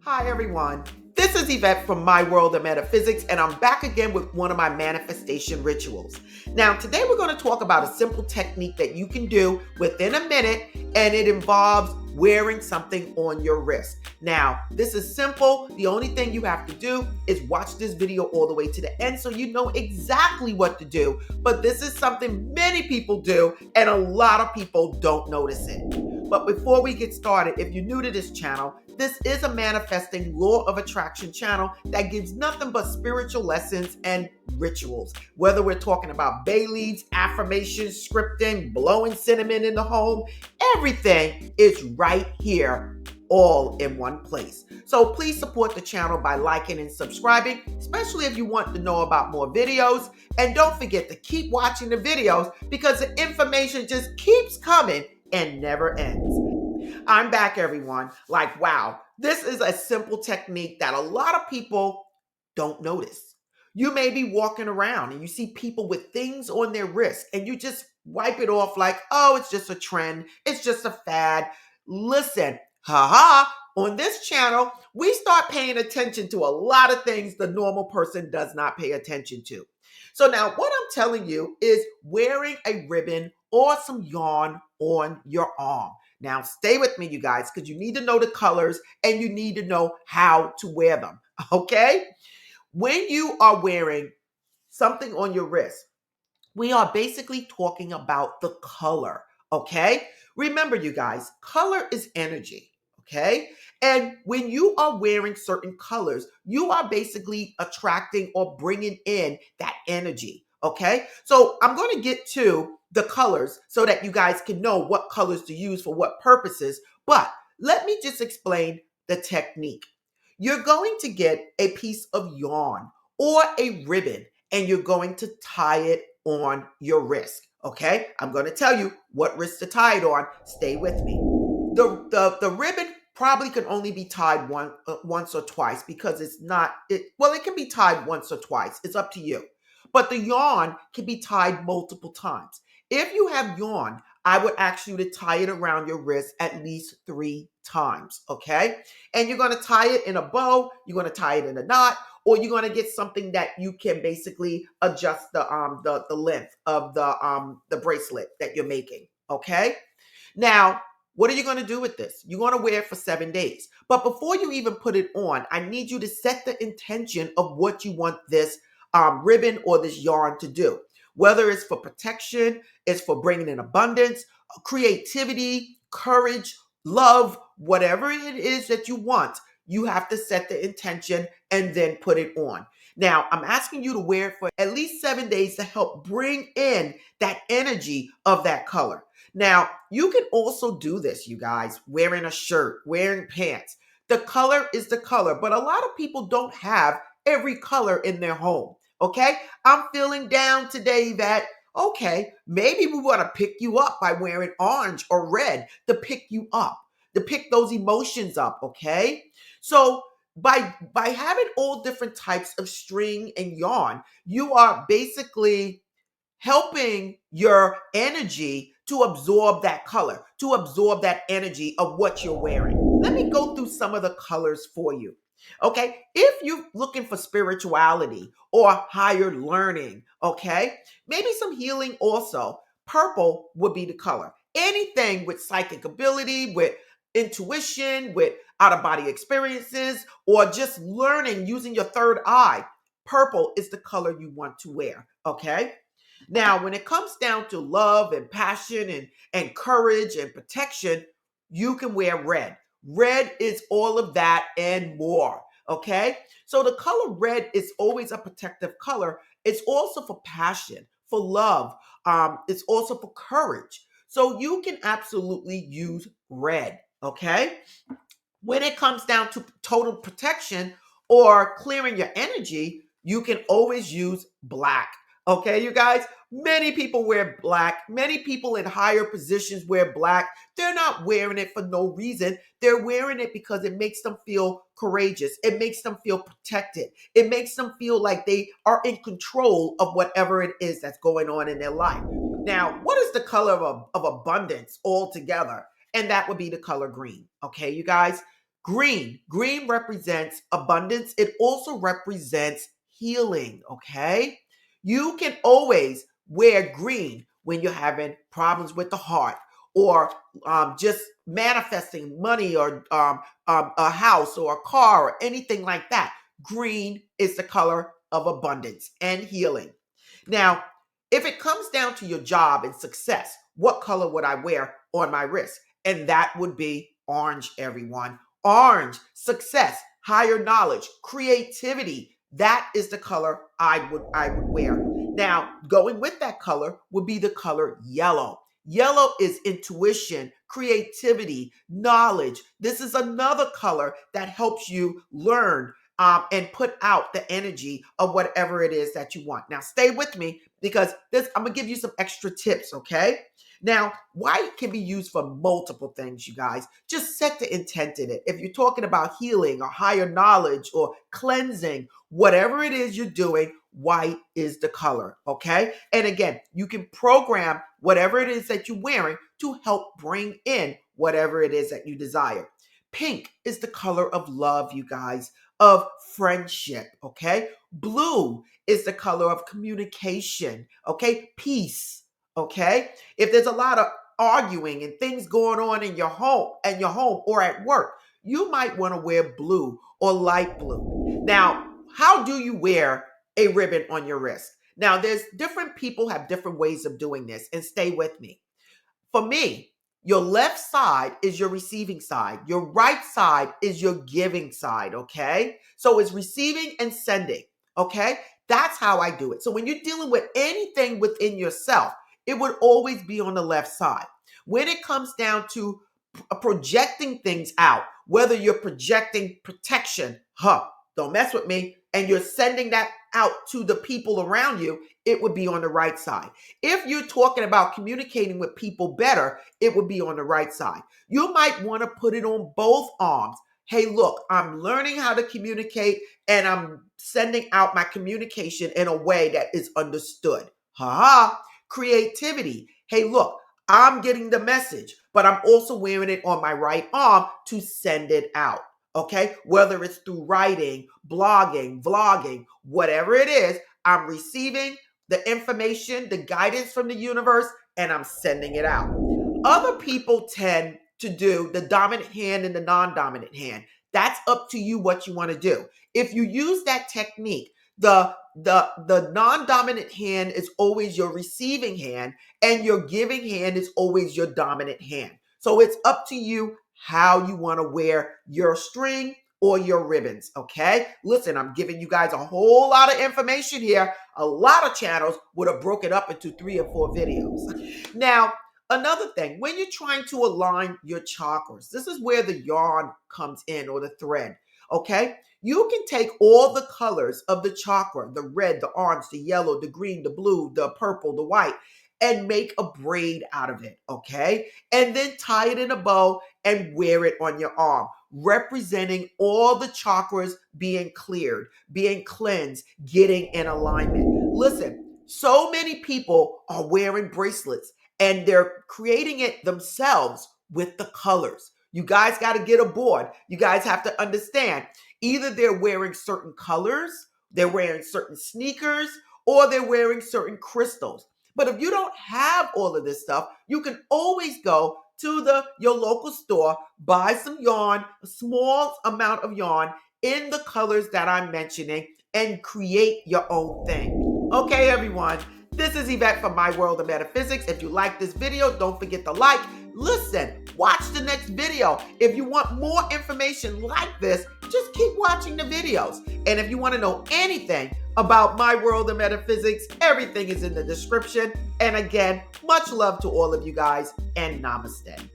Hi everyone, this is Yvette from My World of Metaphysics, and I'm back again with one of my manifestation rituals. Now today we're going to talk about a simple technique that you can do within a minute, and it involves wearing something on your wrist. Now this is simple. The only thing you have to do is watch this video all the way to the end so you know exactly what to do. But this is something many people do and a lot of people don't notice it. But before we get started, if you're new to this channel, this is a manifesting law of attraction channel that gives nothing but spiritual lessons and rituals. Whether we're talking about bay leaves, affirmations, scripting, blowing cinnamon in the home, everything is right here, all in one place. So please support the channel by liking and subscribing, especially if you want to know about more videos. And don't forget to keep watching the videos because the information just keeps coming and never ends. I'm back, everyone. Like, wow, this is a simple technique that a lot of people don't notice. You may be walking around and you see people with things on their wrist and you just wipe it off like, oh, it's just a trend. It's just a fad. Listen, on this channel, we start paying attention to a lot of things the normal person does not pay attention to. So now what I'm telling you is wearing a ribbon or some yarn on your arm. Now stay with me, you guys, because you need to know the colors and you need to know how to wear them, okay? When you are wearing something on your wrist, we are basically talking about the color, okay? Remember, you guys, color is energy, okay? And when you are wearing certain colors, you are basically attracting or bringing in that energy, okay? So I'm going to get to the colors so that you guys can know what colors to use for what purposes. But let me just explain the technique. You're going to get a piece of yarn or a ribbon and you're going to tie it on your wrist, okay? I'm going to tell you what wrist to tie it on. Stay with me. The ribbon probably can only be tied once or twice because it can be tied once or twice. It's up to you. But the yarn can be tied multiple times. If you have yarn, I would ask you to tie it around your wrist at least 3 times, okay? And you're going to tie it in a bow, you're going to tie it in a knot, or you're going to get something that you can basically adjust the length of the bracelet that you're making, okay? Now, what are you going to do with this? You're going to wear it for 7 days. But before you even put it on, I need you to set the intention of what you want this ribbon or this yarn to do. Whether it's for protection, it's for bringing in abundance, creativity, courage, love, whatever it is that you want, you have to set the intention and then put it on. Now, I'm asking you to wear it for at least 7 days to help bring in that energy of that color. Now, you can also do this, you guys, wearing a shirt, wearing pants. The color is the color, but a lot of people don't have every color in their home, okay? I'm feeling down today that, okay, maybe we want to pick you up by wearing orange or red to pick you up, to pick those emotions up, okay? So by having all different types of string and yarn, you are basically helping your energy to absorb that color, to absorb that energy of what you're wearing. Let me go through some of the colors for you. Okay, if you're looking for spirituality or higher learning, okay, maybe some healing also, purple would be the color. Anything with psychic ability, with intuition, with out of body experiences, or just learning using your third eye, purple is the color you want to wear, okay? Now, when it comes down to love and passion and courage and protection, you can wear red. Red is all of that and more, okay? So the color red is always a protective color. It's also for passion, for love. It's also for courage. So you can absolutely use red, okay? When it comes down to total protection or clearing your energy, you can always use black. Okay, you guys, many people wear black. Many people in higher positions wear black. They're not wearing it for no reason. They're wearing it because it makes them feel courageous. It makes them feel protected. It makes them feel like they are in control of whatever it is that's going on in their life. Now, what is the color of abundance altogether? And that would be the color green. Okay, you guys? Green. Green represents abundance. It also represents healing, okay? You can always wear green when you're having problems with the heart or just manifesting money or a house or a car or anything like that. Green is the color of abundance and healing. Now, if it comes down to your job and success, what color would I wear on my wrist? And that would be orange, everyone. Orange, success, higher knowledge, creativity. That is the color I would wear. Now, going with that color would be the color yellow. Yellow is intuition, creativity, knowledge. This is another color that helps you learn and put out the energy of whatever it is that you want. Now, stay with me because I'm going to give you some extra tips, okay? Now, white can be used for multiple things, you guys. Just set the intent in it. If you're talking about healing or higher knowledge or cleansing, whatever it is you're doing, white is the color, okay? And again, you can program whatever it is that you're wearing to help bring in whatever it is that you desire. Pink is the color of love, you guys, of friendship, okay? Blue is the color of communication, okay? Peace, okay? If there's a lot of arguing and things going on in your home or at work, you might want to wear blue or light blue. Now, how do you wear a ribbon on your wrist? Now, there's different people have different ways of doing this, and stay with me. For me, your left side is your receiving side. Your right side is your giving side, okay? So it's receiving and sending, okay? That's how I do it. So when you're dealing with anything within yourself, it would always be on the left side. When it comes down to projecting things out, whether you're projecting protection, don't mess with me, and you're sending that out to the people around you, it would be on the right side. If you're talking about communicating with people better, it would be on the right side. You might want to put it on both arms. Hey, look, I'm learning how to communicate and I'm sending out my communication in a way that is understood. Creativity. Hey, look, I'm getting the message, but I'm also wearing it on my right arm to send it out. Okay, whether it's through writing, blogging, vlogging, whatever it is, I'm receiving the information, the guidance from the universe, and I'm sending it out. Other people tend to do the dominant hand and the non-dominant hand. That's up to you what you want to do. If you use that technique, the non-dominant hand is always your receiving hand, and your giving hand is always your dominant hand. So it's up to you how you want to wear your string or your ribbons, okay? Listen, I'm giving you guys a whole lot of information here. A lot of channels would have broken up into 3 or 4 videos. Now, another thing, when you're trying to align your chakras, this is where the yarn comes in or the thread, okay? You can take all the colors of the chakra, the red, the orange, the yellow, the green, the blue, the purple, the white, and make a braid out of it, okay? And then tie it in a bow and wear it on your arm, representing all the chakras being cleared, being cleansed, getting in alignment. Listen, so many people are wearing bracelets and they're creating it themselves with the colors. You guys got to get aboard. You guys have to understand, either they're wearing certain colors, they're wearing certain sneakers, or they're wearing certain crystals. But if you don't have all of this stuff, you can always go to your local store, buy some yarn, a small amount of yarn in the colors that I'm mentioning, and create your own thing. Okay, everyone, this is Yvette from My World of Metaphysics. If you like this video, don't forget to like. Listen, watch the next video. If you want more information like this, just keep watching the videos. And if you want to know anything about My World of Metaphysics, everything is in the description. And again, much love to all of you guys, and namaste.